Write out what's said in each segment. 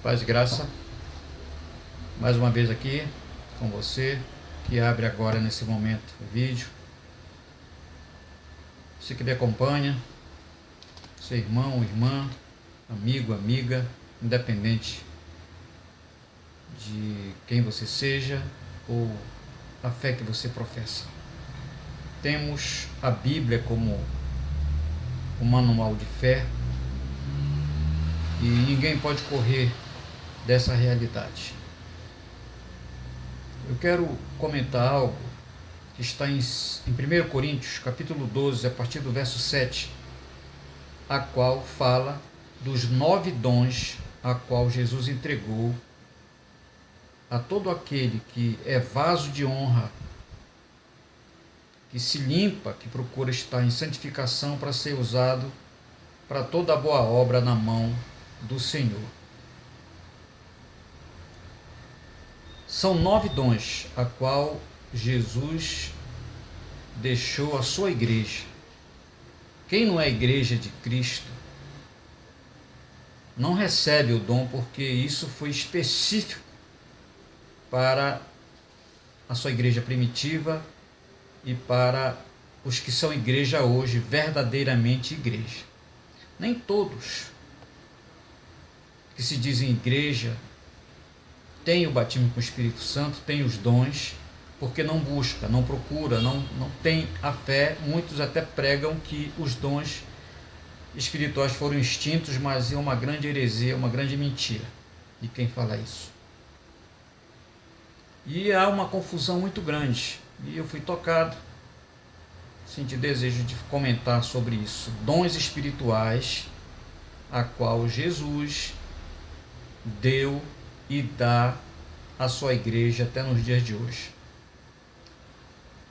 Paz e graça, mais uma vez aqui com você, que abre agora nesse momento o vídeo. Você que me acompanha, seu irmão, irmã, amigo, amiga, independente de quem você seja ou a fé que você professa. Temos a Bíblia como um manual de fé e ninguém pode correr dessa realidade. Eu quero comentar algo que está em 1 Coríntios, capítulo 12, a partir do verso 7, a qual fala dos 9 dons a qual Jesus entregou a todo aquele que é vaso de honra, que se limpa, que procura estar em santificação para ser usado para toda a boa obra na mão do Senhor. São 9 dons a qual Jesus deixou a sua igreja. Quem não é igreja de Cristo não recebe o dom, porque isso foi específico para a sua igreja primitiva e para os que são igreja hoje, verdadeiramente igreja. Nem todos que se dizem igreja têm o batismo com o Espírito Santo, têm os dons, porque não busca, não procura, não tem a fé. Muitos até pregam que os dons espirituais foram extintos, mas é uma grande heresia, uma grande mentira de quem fala isso. E há uma confusão muito grande, e eu fui tocado, senti desejo de comentar sobre isso. Dons espirituais a qual Jesus deu e dá à sua igreja até nos dias de hoje.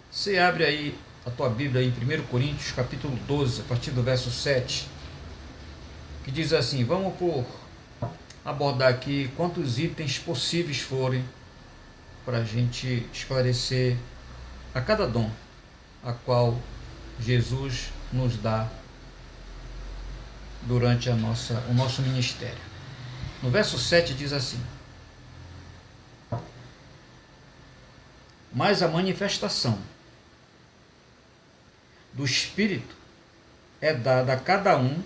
Você abre aí a tua Bíblia em 1 Coríntios, capítulo 12, a partir do verso 7, que diz assim, vamos abordar aqui quantos itens possíveis forem para a gente esclarecer a cada dom a qual Jesus nos dá durante o nosso ministério. No verso 7 diz assim, mas a manifestação do Espírito é dada a cada um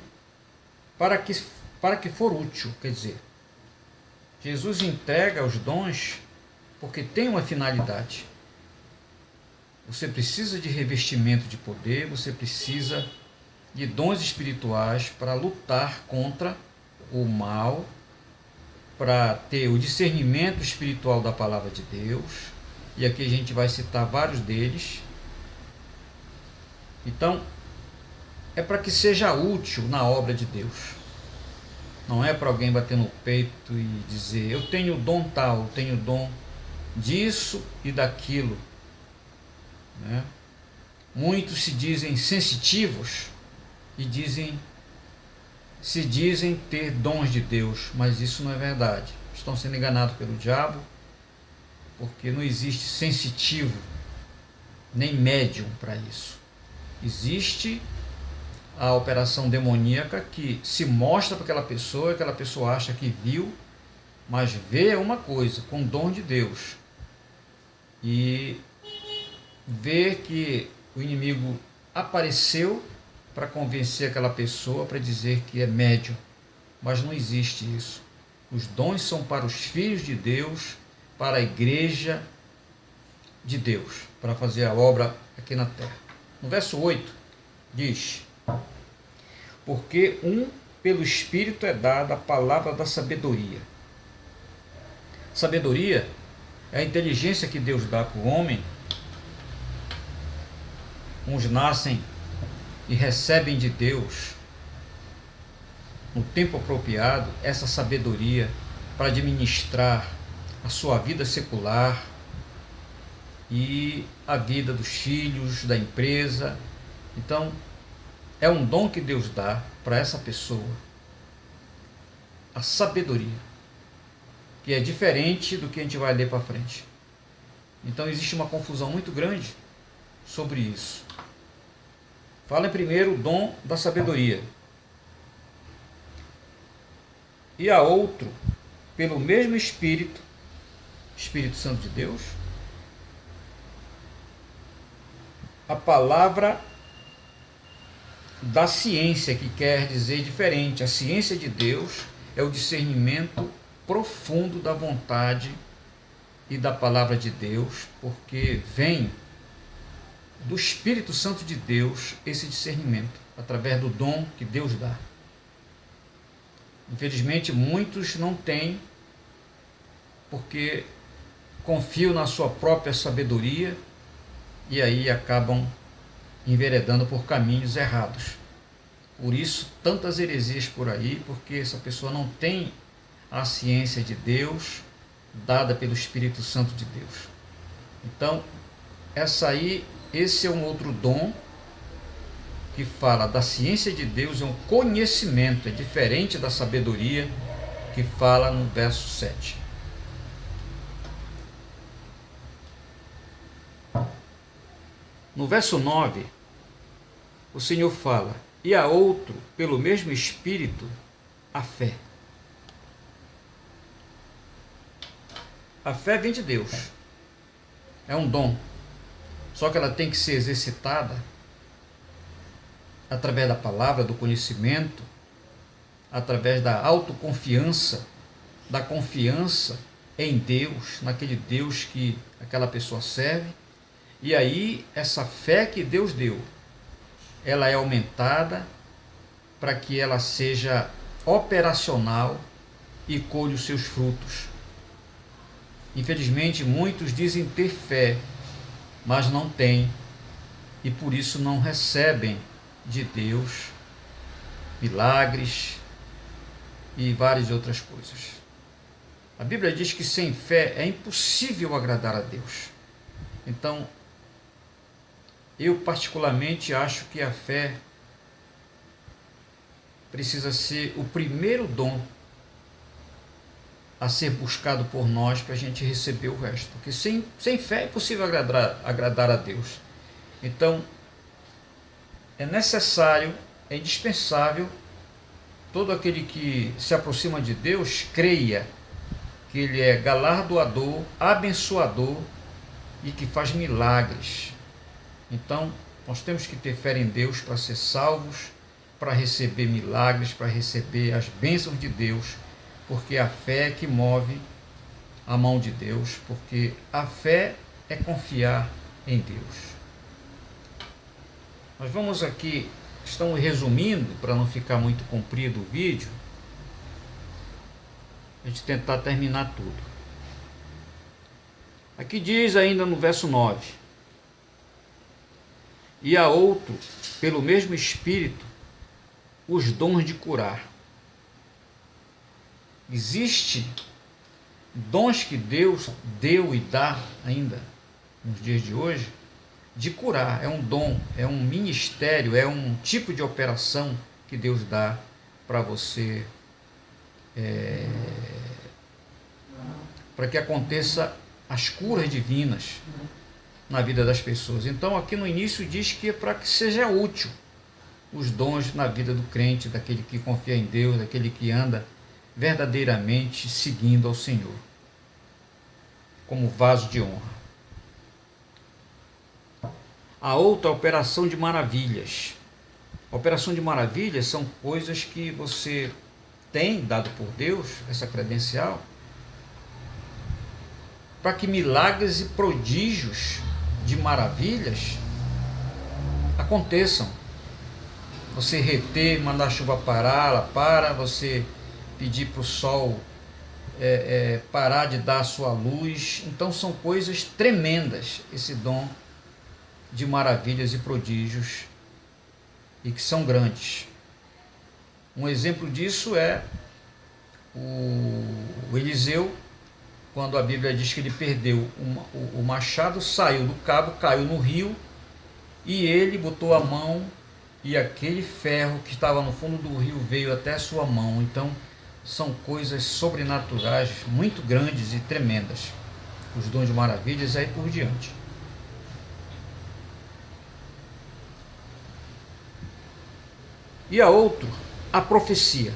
para que for útil. Quer dizer, Jesus entrega os dons porque tem uma finalidade. Você precisa de revestimento de poder, você precisa de dons espirituais para lutar contra o mal, para ter o discernimento espiritual da palavra de Deus, e aqui a gente vai citar vários deles. Então, é para que seja útil na obra de Deus. Não é para alguém bater no peito e dizer, eu tenho dom tal, eu tenho dom disso e daquilo. Né? Muitos se dizem sensitivos e se dizem ter dons de Deus, mas isso não é verdade. Estão sendo enganados pelo diabo, porque não existe sensitivo nem médium para isso. Existe a operação demoníaca que se mostra para aquela pessoa acha que viu, mas vê uma coisa, com dom de Deus, e vê que o inimigo apareceu para convencer aquela pessoa para dizer que é médium, mas não existe isso. Os dons são para os filhos de Deus, para a igreja de Deus, para fazer a obra aqui na terra. No verso 8 diz, porque pelo Espírito é dada a palavra da sabedoria. Sabedoria é a inteligência que Deus dá para o homem. Uns nascem e recebem de Deus, no tempo apropriado, essa sabedoria para administrar a sua vida secular e a vida dos filhos, da empresa. Então, é um dom que Deus dá para essa pessoa, a sabedoria, que é diferente do que a gente vai ler para frente. Então, existe uma confusão muito grande sobre isso. Fala primeiro o dom da sabedoria. E a outro, pelo mesmo Espírito, Espírito Santo de Deus, a palavra da ciência, que quer dizer diferente. A ciência de Deus é o discernimento profundo da vontade e da palavra de Deus, porque vem do Espírito Santo de Deus esse discernimento, através do dom que Deus dá. Infelizmente, muitos não têm, porque confiam na sua própria sabedoria e aí acabam enveredando por caminhos errados. Por isso, tantas heresias por aí, porque essa pessoa não tem a ciência de Deus dada pelo Espírito Santo de Deus. Então, esse é um outro dom que fala da ciência de Deus, é um conhecimento, é diferente da sabedoria que fala no verso 7. No verso 9, o Senhor fala: e a outro, pelo mesmo Espírito, a fé. A fé vem de Deus, é um dom, só que ela tem que ser exercitada através da palavra, do conhecimento, através da autoconfiança, da confiança em Deus, naquele Deus que aquela pessoa serve. E aí, essa fé que Deus deu, ela é aumentada para que ela seja operacional e colhe os seus frutos. Infelizmente, muitos dizem ter fé, mas não têm, e por isso não recebem de Deus milagres e várias outras coisas. A Bíblia diz que sem fé é impossível agradar a Deus. Então, eu particularmente acho que a fé precisa ser o primeiro dom a ser buscado por nós para a gente receber o resto. Porque sem fé é impossível agradar a Deus. Então, é necessário, é indispensável, todo aquele que se aproxima de Deus creia que Ele é galardoador, abençoador e que faz milagres. Então, nós temos que ter fé em Deus para ser salvos, para receber milagres, para receber as bênçãos de Deus, porque a fé é que move a mão de Deus, porque a fé é confiar em Deus. Nós vamos aqui, estamos resumindo, para não ficar muito comprido o vídeo, a gente tentar terminar tudo. Aqui diz ainda no verso 9: e a outro, pelo mesmo Espírito, os dons de curar. Existem dons que Deus deu e dá ainda nos dias de hoje, de curar. É um dom, é um ministério, é um tipo de operação que Deus dá para você, para que aconteça as curas divinas na vida das pessoas. Então aqui no início diz que é para que seja útil os dons na vida do crente, daquele que confia em Deus, daquele que anda verdadeiramente seguindo ao Senhor, como vaso de honra. A outra, a operação de maravilhas. A operação de maravilhas são coisas que você tem dado por Deus, essa credencial, para que milagres e prodígios de maravilhas aconteçam. Você reter, mandar a chuva parar, ela para, você pedir para o sol parar de dar a sua luz. Então são coisas tremendas, esse dom de maravilhas e prodígios, e que são grandes. Um exemplo disso é o Eliseu, quando a Bíblia diz que ele perdeu o machado, saiu do cabo, caiu no rio, e ele botou a mão, e aquele ferro que estava no fundo do rio veio até a sua mão. Então são coisas sobrenaturais muito grandes e tremendas, os dons de maravilhas aí por diante. E a outro, a profecia.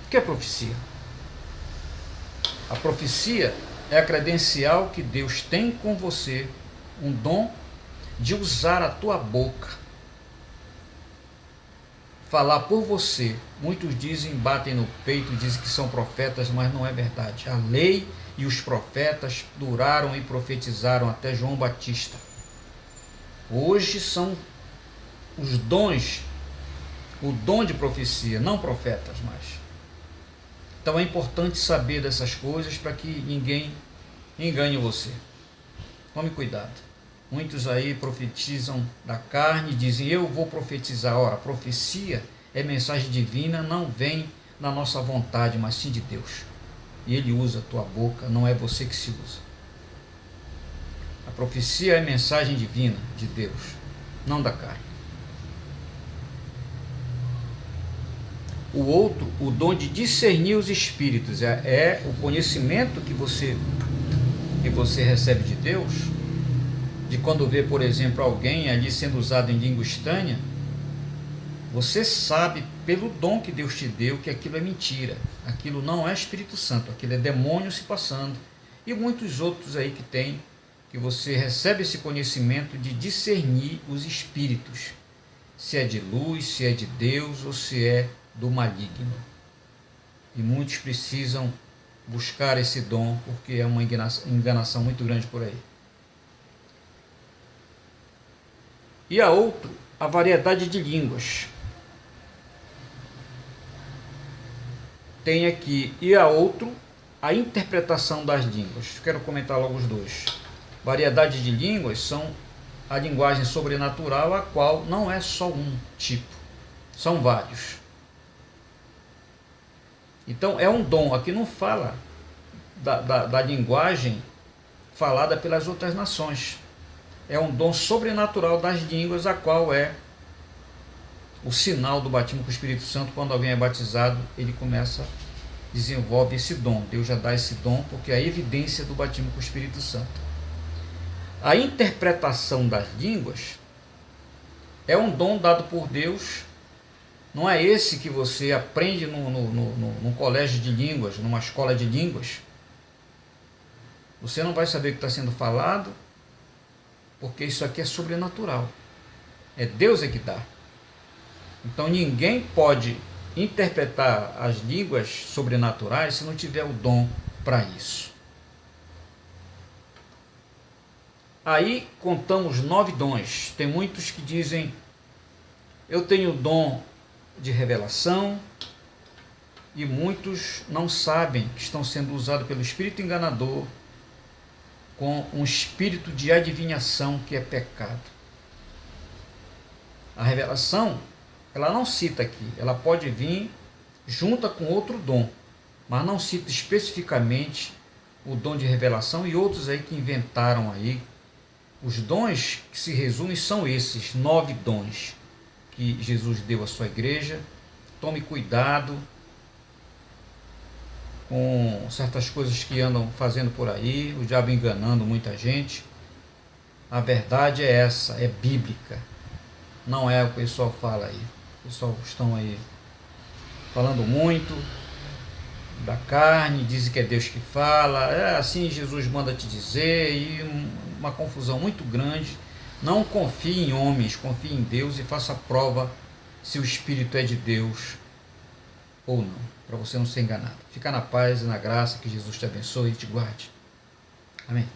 O que é profecia? A profecia é a credencial que Deus tem com você, um dom de usar a tua boca, falar por você. Muitos dizem, batem no peito e dizem que são profetas, mas não é verdade. A lei e os profetas duraram e profetizaram até João Batista. Hoje são os dons, o dom de profecia, não profetas mais. Então é importante saber dessas coisas para que ninguém engane você. Tome cuidado. Muitos aí profetizam da carne, dizem eu vou profetizar. Ora, profecia é mensagem divina, não vem na nossa vontade, mas sim de Deus. E Ele usa a tua boca, não é você que se usa. A profecia é mensagem divina de Deus, não da carne. O outro, o dom de discernir os espíritos, é o conhecimento que você recebe de Deus, de quando vê, por exemplo, alguém ali sendo usado em língua estranha, você sabe pelo dom que Deus te deu que aquilo é mentira, aquilo não é Espírito Santo, aquilo é demônio se passando, e muitos outros aí que você recebe esse conhecimento de discernir os espíritos, se é de luz, se é de Deus ou se é do maligno. E muitos precisam buscar esse dom, porque é uma enganação muito grande por aí. E a outro, a variedade de línguas. Tem aqui, e a outro, a interpretação das línguas. Quero comentar logo os dois. Variedade de línguas são a linguagem sobrenatural, a qual não é só um tipo, são vários. Então é um dom, aqui não fala da linguagem falada pelas outras nações. É um dom sobrenatural das línguas, a qual é o sinal do batismo com o Espírito Santo. Quando alguém é batizado, ele desenvolve esse dom. Deus já dá esse dom, porque é a evidência do batismo com o Espírito Santo. A interpretação das línguas é um dom dado por Deus. Não é esse que você aprende num colégio de línguas, numa escola de línguas. Você não vai saber o que está sendo falado, porque isso aqui é sobrenatural. É Deus que dá. Então ninguém pode interpretar as línguas sobrenaturais se não tiver o dom para isso. Aí contamos 9 dons. Tem muitos que dizem, eu tenho o dom de revelação, e muitos não sabem que estão sendo usados pelo espírito enganador com um espírito de adivinhação, que é pecado. A revelação, ela não cita aqui, ela pode vir junta com outro dom, mas não cita especificamente o dom de revelação, e outros aí que inventaram aí. Os dons que se resumem são esses 9 dons que Jesus deu à sua igreja. Tome cuidado com certas coisas que andam fazendo por aí, o diabo enganando muita gente. A verdade é essa, é bíblica, não é o que o pessoal fala aí. O pessoal estão aí falando muito da carne, dizem que é Deus que fala, é assim Jesus manda te dizer, e uma confusão muito grande. Não confie em homens, confie em Deus e faça a prova se o Espírito é de Deus ou não, para você não ser enganado. Fica na paz e na graça, que Jesus te abençoe e te guarde. Amém.